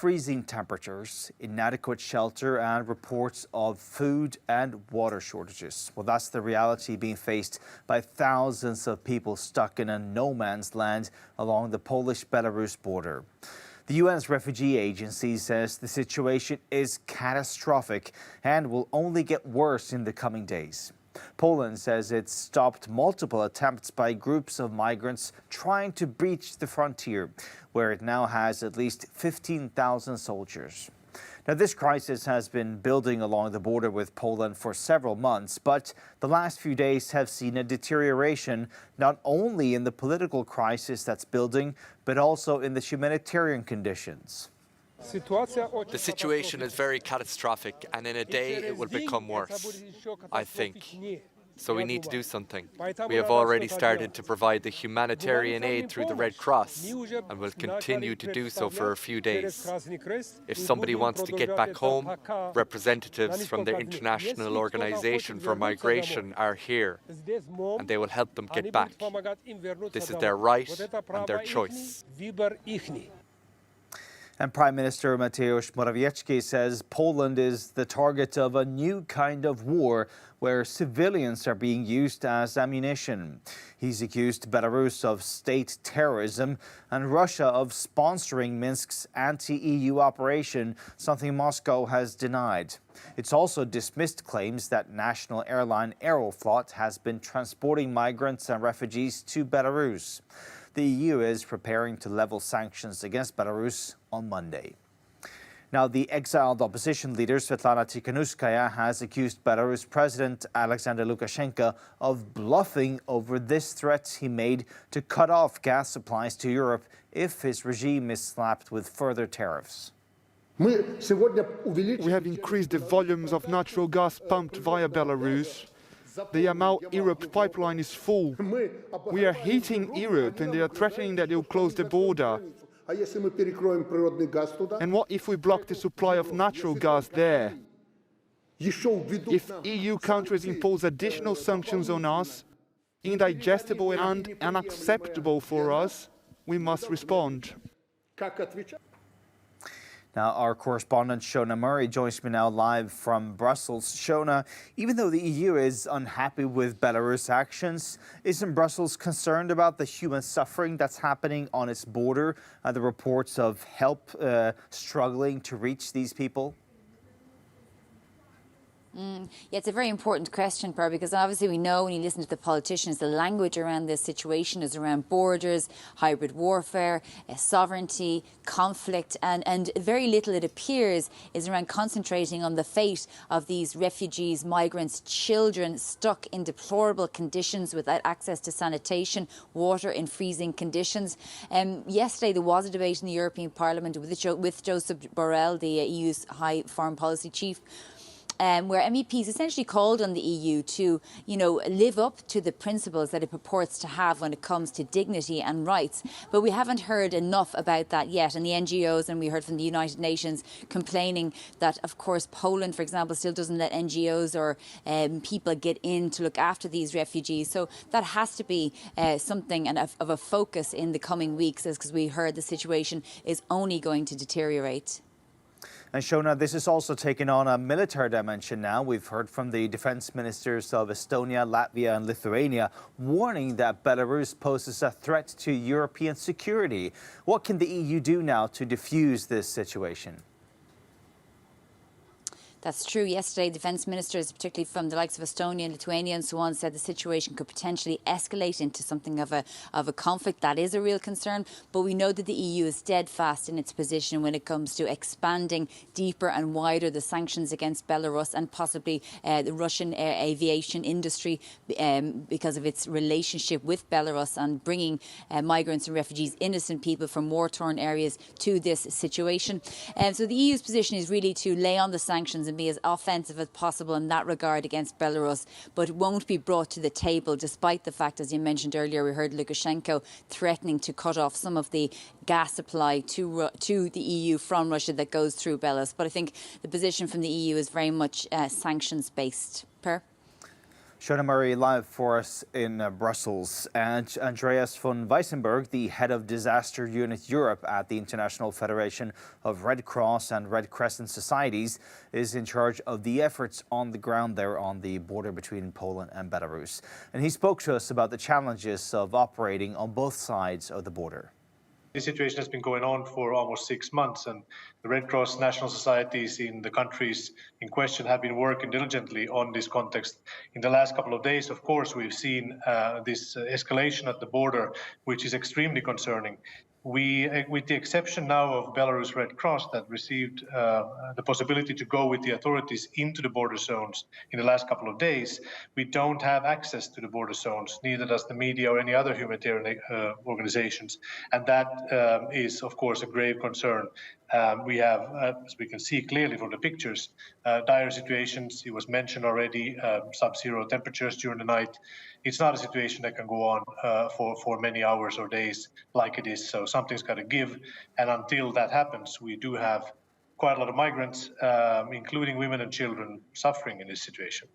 freezing temperatures, inadequate shelter and reports of food and water shortages. Well, that's the reality being faced by thousands of people stuck in a no man's land along the Polish-Belarus border. The UN's refugee agency says the situation is catastrophic and will only get worse in the coming days. Poland says it's stopped multiple attempts by groups of migrants trying to breach the frontier, where it now has at least 15,000 soldiers. Now, this crisis has been building along the border with Poland for several months, but the last few days have seen a deterioration not only in the political crisis that's building, but also in the humanitarian conditions. The situation is very catastrophic, and in a day it will become worse, I think. So we need to do something. We have already started to provide the humanitarian aid through the Red Cross and will continue to do so for a few days. If somebody wants to get back home, representatives from the International Organization for Migration are here, and they will help them get back. This is their right and their choice. And Prime Minister Mateusz Morawiecki says Poland is the target of a new kind of war where civilians are being used as ammunition. He's accused Belarus of state terrorism and Russia of sponsoring Minsk's anti-EU operation, something Moscow has denied. It's also dismissed claims that national airline Aeroflot has been transporting migrants and refugees to Belarus. The EU is preparing to level sanctions against Belarus on Monday. Now, the exiled opposition leader Svetlana Tikhanovskaya has accused Belarus President Alexander Lukashenko of bluffing over this threat he made to cut off gas supplies to Europe if his regime is slapped with further tariffs. We have increased the volumes of natural gas pumped via Belarus. The Yamal Europe pipeline is full. We are heating Europe and they are threatening that they will close the border. And what if we block the supply of natural gas there? If EU countries impose additional sanctions on us, indigestible and unacceptable for us, we must respond. Now, our correspondent Shona Murray joins me now live from Brussels. Shona, even though the EU is unhappy with Belarus' actions, isn't Brussels concerned about the human suffering that's happening on its border and the reports of help struggling to reach these people? Yeah, it's a very important question, Per, because obviously we know when you listen to the politicians, the language around this situation is around borders, hybrid warfare, sovereignty, conflict, and very little, it appears, is around concentrating on the fate of these refugees, migrants, children stuck in deplorable conditions without access to sanitation, water in freezing conditions. Yesterday there was a debate in the European Parliament with Josep Borrell, the EU's High Foreign Policy Chief, where MEPs essentially called on the EU to, live up to the principles that it purports to have when it comes to dignity and rights. But we haven't heard enough about that yet. And the NGOs, and we heard from the United Nations complaining that, of course, Poland, for example, still doesn't let NGOs or people get in to look after these refugees. So that has to be something of a focus in the coming weeks, because we heard the situation is only going to deteriorate. And Shona, this is also taking on a military dimension now. We've heard from the defense ministers of Estonia, Latvia and Lithuania warning that Belarus poses a threat to European security. What can the EU do now to defuse this situation? That's true. Yesterday, defence ministers, particularly from the likes of Estonia and Lithuania and so on, said the situation could potentially escalate into something of a conflict. That is a real concern. But we know that the EU is steadfast in its position when it comes to expanding deeper and wider the sanctions against Belarus and possibly the Russian aviation industry because of its relationship with Belarus and bringing migrants and refugees, innocent people from war-torn areas to this situation. So the EU's position is really to lay on the sanctions and be as offensive as possible in that regard against Belarus, but it won't be brought to the table, despite the fact, as you mentioned earlier, we heard Lukashenko threatening to cut off some of the gas supply to the EU from Russia that goes through Belarus. But I think the position from the EU is very much sanctions-based. Per? Shona Murray live for us in Brussels. And Andreas von Weissenberg, the head of Disaster Unit Europe at the International Federation of Red Cross and Red Crescent Societies, is in charge of the efforts on the ground there on the border between Poland and Belarus. And he spoke to us about the challenges of operating on both sides of the border. This situation has been going on for almost 6 months, and the Red Cross national societies in the countries in question have been working diligently on this context. In the last couple of days, of course, we've seen this escalation at the border, which is extremely concerning. We, with the exception now of Belarus Red Cross that received the possibility to go with the authorities into the border zones in the last couple of days, we don't have access to the border zones, neither does the media or any other humanitarian organizations. And that is, of course, a grave concern. We have, as we can see clearly from the pictures, dire situations. It was mentioned already, sub-zero temperatures during the night. It's not a situation that can go on for many hours or days like it is. So something's got to give. And until that happens, we do have quite a lot of migrants, including women and children, suffering in this situation.